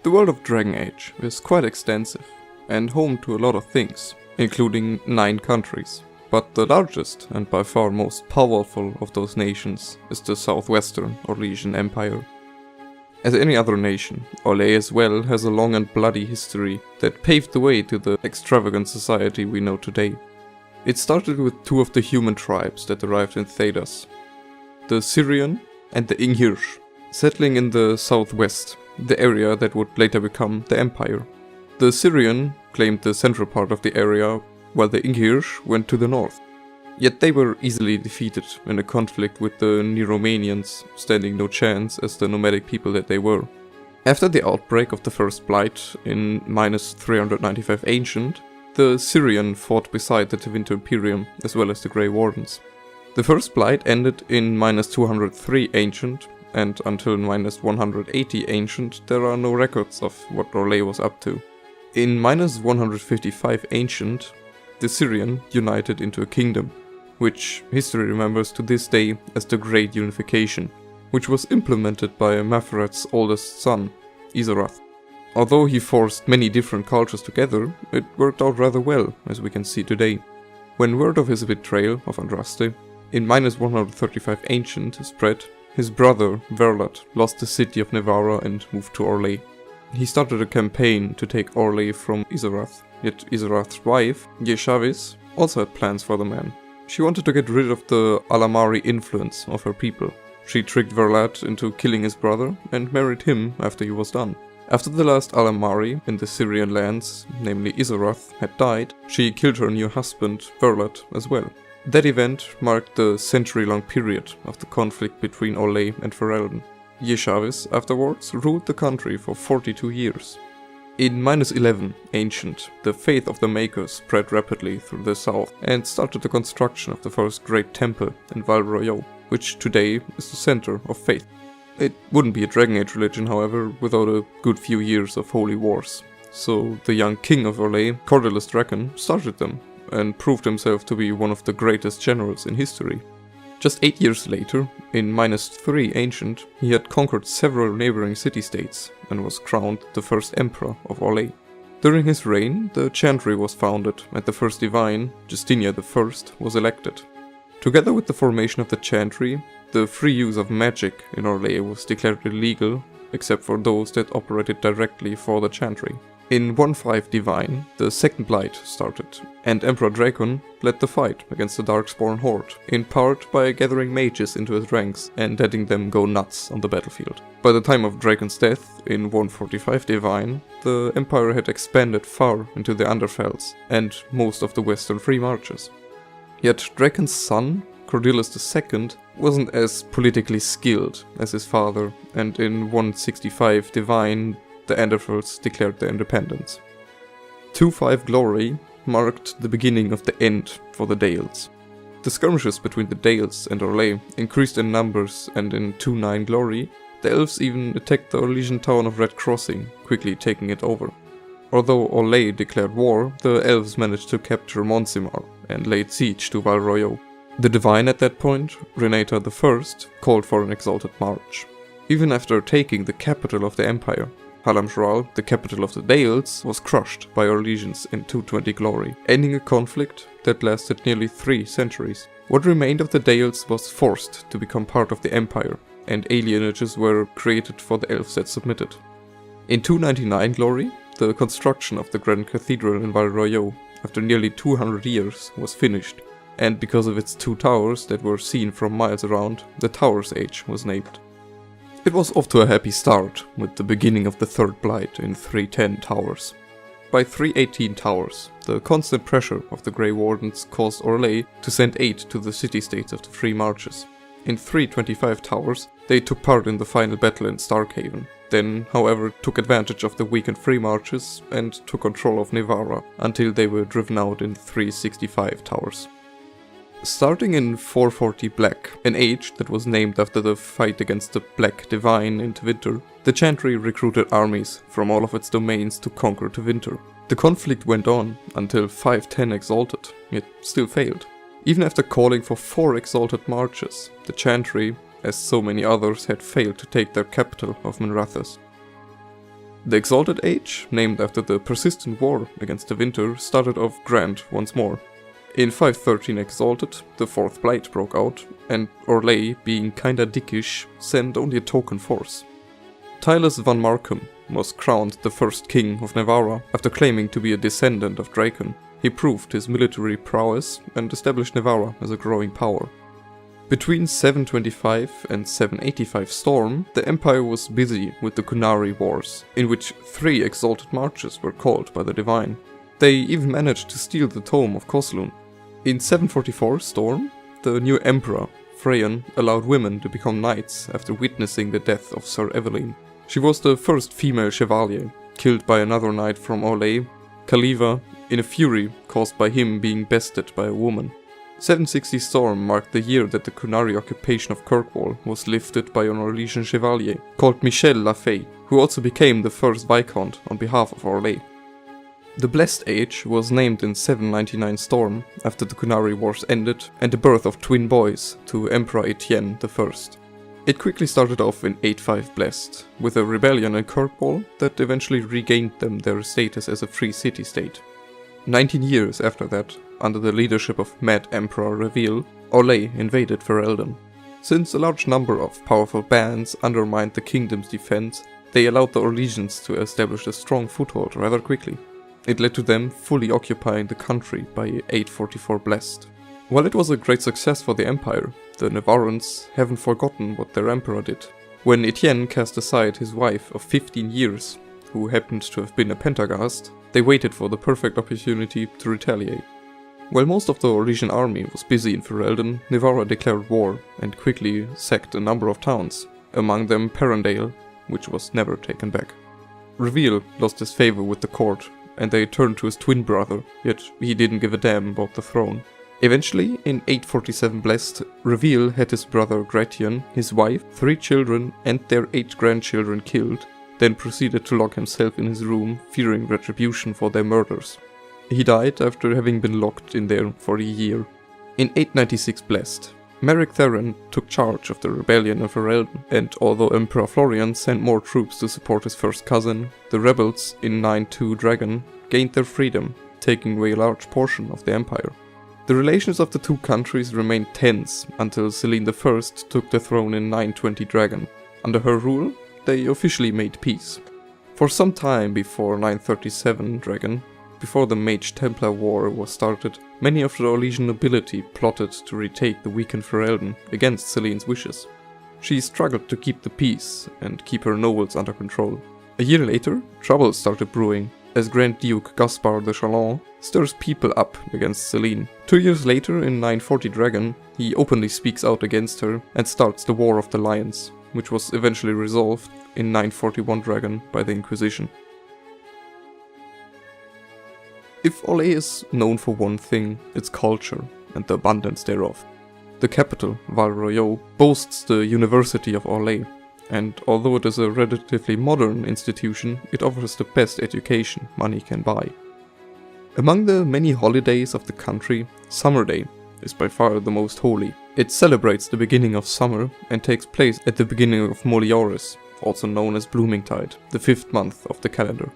The world of Dragon Age is quite extensive and home to a lot of things, including 9 countries. But the largest and by far most powerful of those nations is the southwestern Orlesian Empire. As any other nation, Orlais as well has a long and bloody history that paved the way to the extravagant society we know today. It started with 2 of the human tribes that arrived in Thedas, the Syrian and the Inghirsh, settling in the southwest, the area that would later become the Empire. The Syrian claimed the central part of the area, while the Inghirsh went to the north. Yet they were easily defeated in a conflict with the Neromanians, standing no chance as the nomadic people that they were. After the outbreak of the First Blight in -395 Ancient, the Syrian fought beside the Tevinter Imperium as well as the Grey Wardens. The First Blight ended in -203 Ancient, and until -180 Ancient there are no records of what Orlais was up to. In -155 Ancient, the Syrian united into a kingdom, which history remembers to this day as the Great Unification, which was implemented by Maferat's oldest son, Izarath. Although he forced many different cultures together, it worked out rather well, as we can see today. When word of his betrayal of Andraste in -135 Ancient spread, his brother, Verlat, lost the city of Nevarra and moved to Orlais. He started a campaign to take Orlais from Izarath, yet Izarath's wife, Yeshavis, also had plans for the man. She wanted to get rid of the Alamari influence of her people. She tricked Verlat into killing his brother and married him after he was done. After the last Alamari in the Syrian lands, namely Izarath, had died, she killed her new husband, Verlat, as well. That event marked the century-long period of the conflict between Orlais and Ferelden. Yeshavis afterwards ruled the country for 42 years. In -11 Ancient, the faith of the Makers spread rapidly through the south and started the construction of the first great temple in Val Royeaux, which today is the center of faith. It wouldn't be a Dragon Age religion, however, without a good few years of holy wars. So the young king of Orlais, Kordillus Drakon, started them and proved himself to be one of the greatest generals in history. Just 8 years later, in -3 Ancient, he had conquered several neighboring city-states and was crowned the first emperor of Orlais. During his reign, the Chantry was founded and the first divine, Justinia I, was elected. Together with the formation of the Chantry, the free use of magic in Orlais was declared illegal, except for those that operated directly for the Chantry. In 1.5 Divine, the Second Blight started, and Emperor Drakon led the fight against the Darkspawn Horde, in part by gathering mages into his ranks and letting them go nuts on the battlefield. By the time of Drakon's death, in 1.45 Divine, the Empire had expanded far into the Underfells and most of the western free marches. Yet Drakon's son, Kordillus II, wasn't as politically skilled as his father, and in 165 Divine, the Underfells declared their independence. 2.5 Glory marked the beginning of the end for the Dales. The skirmishes between the Dales and Orlais increased in numbers, and in 2.9 Glory, the elves even attacked the Orlesian town of Red Crossing, quickly taking it over. Although Orlais declared war, the elves managed to capture Monsimar and laid siege to Val Royeaux. The Divine at that point, Renata I, called for an exalted march. Even after taking the capital of the Empire, Halamshral, the capital of the Dales, was crushed by Orlesians in 220 Glory, ending a conflict that lasted nearly 3 centuries. What remained of the Dales was forced to become part of the Empire, and alienages were created for the elves that submitted. In 299 Glory, the construction of the Grand Cathedral in Val Royeaux, after nearly 200 years, was finished, and because of its 2 towers that were seen from miles around, the Towers Age was named. It was off to a happy start, with the beginning of the Third Blight in 310 Towers. By 318 Towers, the constant pressure of the Grey Wardens caused Orlais to send aid to the city-states of the Free Marches. In 325 Towers, they took part in the final battle in Starkhaven, then, however, took advantage of the weakened Free Marches and took control of Nevarra, until they were driven out in 365 Towers. Starting in 440 Black, an age that was named after the fight against the Black Divine in Tevinter, the Chantry recruited armies from all of its domains to conquer Tevinter. The conflict went on until 510 Exalted, yet still failed. Even after calling for 4 Exalted marches, the Chantry, as so many others, had failed to take their capital of Minrathous. The Exalted Age, named after the persistent war against the winter, started off grand once more. In 513 Exalted, the Fourth Blight broke out, and Orlais, being kinda dickish, sent only a token force. Tylus van Markham was crowned the first king of Navarra after claiming to be a descendant of Drakon. He proved his military prowess and established Navarra as a growing power. Between 725 and 785 Storm, the empire was busy with the Cunari Wars, in which 3 exalted marches were called by the Divine. They even managed to steal the tome of Coslun. In 744 Storm, the new emperor, Freyan, allowed women to become knights after witnessing the death of Sir Evelyn. She was the first female chevalier, killed by another knight from Orlais, Khaliva, in a fury caused by him being bested by a woman. 760 Storm marked the year that the Cunari occupation of Kirkwall was lifted by an Orlesian chevalier called Michel Lafay, who also became the first Viscount on behalf of Orlais. The Blessed Age was named in 799 Storm after the Cunari Wars ended and the birth of twin boys to Emperor Etienne I. It quickly started off in 85 Blessed, with a rebellion in Kirkwall that eventually regained them their status as a free city-state. 19 years after that, under the leadership of Mad Emperor Reville, Orlais invaded Ferelden. Since a large number of powerful bands undermined the kingdom's defense, they allowed the Orlesians to establish a strong foothold rather quickly. It led to them fully occupying the country by 844 Blessed. While it was a great success for the empire, the Navarrans haven't forgotten what their emperor did. When Etienne cast aside his wife of 15 years, who happened to have been a Pentagast, they waited for the perfect opportunity to retaliate. While most of the Orlesian army was busy in Ferelden, Navarra declared war and quickly sacked a number of towns, among them Perendale, which was never taken back. Reville lost his favor with the court, and they turned to his twin brother, yet he didn't give a damn about the throne. Eventually, in 847 Blessed, Reville had his brother Gratian, his wife, 3 children and their 8 grandchildren killed, then proceeded to lock himself in his room, fearing retribution for their murders. He died after having been locked in there for a year. In 896 Blessed, Merrick Theron took charge of the rebellion of Ferelden, and although Emperor Florian sent more troops to support his first cousin, the rebels in 9-2 Dragon gained their freedom, taking away a large portion of the empire. The relations of the two countries remained tense until Celene I took the throne in 920 Dragon. Under her rule, they officially made peace. For some time before 937 Dragon, before the Mage Templar War was started, many of the Orlesian nobility plotted to retake the weakened Ferelden against Celene's wishes. She struggled to keep the peace and keep her nobles under control. A year later, trouble started brewing, as Grand Duke Gaspard de Chalon stirs people up against Celene. 2 years later, in 940 Dragon, he openly speaks out against her and starts the War of the Lions, which was eventually resolved in 941 Dragon by the Inquisition. If Orlais is known for one thing, it's culture and the abundance thereof. The capital, Val-Royeaux, boasts the University of Orlais, and although it is a relatively modern institution, it offers the best education money can buy. Among the many holidays of the country, Summer Day is by far the most holy. It celebrates the beginning of summer and takes place at the beginning of Molioris, also known as Bloomingtide, the 5th month of the calendar.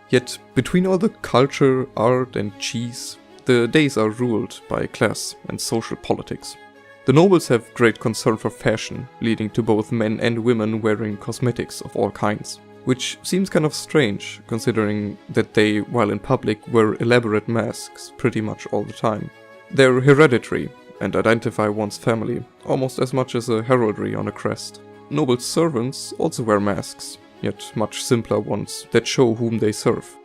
Yet, between all the culture, art and cheese, the days are ruled by class and social politics. The nobles have great concern for fashion, leading to both men and women wearing cosmetics of all kinds, which seems kind of strange, considering that they, while in public, wear elaborate masks pretty much all the time. They're hereditary and identify one's family, almost as much as a heraldry on a crest. Noble servants also wear masks, yet much simpler ones that show whom they serve.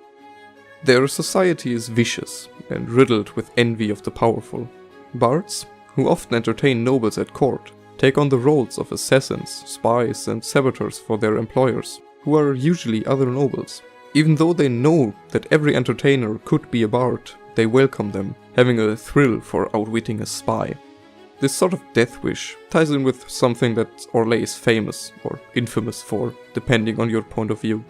Their society is vicious and riddled with envy of the powerful. Bards, who often entertain nobles at court, take on the roles of assassins, spies and saboteurs for their employers, who are usually other nobles. Even though they know that every entertainer could be a bard, they welcome them, having a thrill for outwitting a spy. This sort of death wish ties in with something that Orlais is famous or infamous for, depending on your point of view: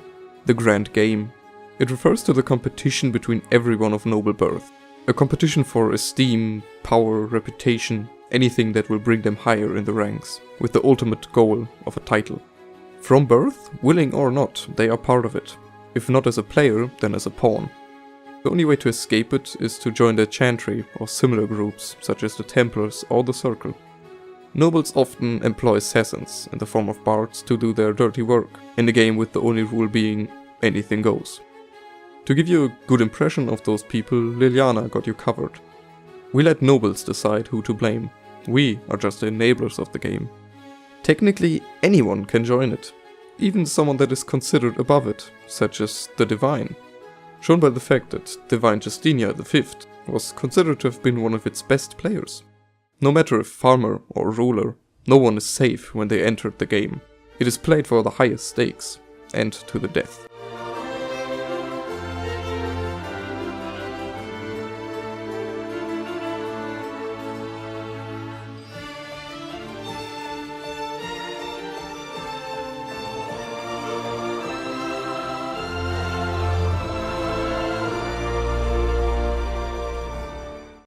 the Grand Game. It refers to the competition between everyone of noble birth. A competition for esteem, power, reputation, anything that will bring them higher in the ranks, with the ultimate goal of a title. From birth, willing or not, they are part of it. If not as a player, then as a pawn. The only way to escape it is to join the chantry or similar groups, such as the Templars or the Circle. Nobles often employ assassins, in the form of bards, to do their dirty work, in the game with the only rule being anything goes. To give you a good impression of those people, Liliana got you covered. We let nobles decide who to blame. We are just the enablers of the game. Technically, anyone can join it, even someone that is considered above it, such as the Divine, shown by the fact that Divine Justinia V was considered to have been one of its best players. No matter if farmer or ruler, no one is safe when they entered the game. It is played for the highest stakes, and to the death.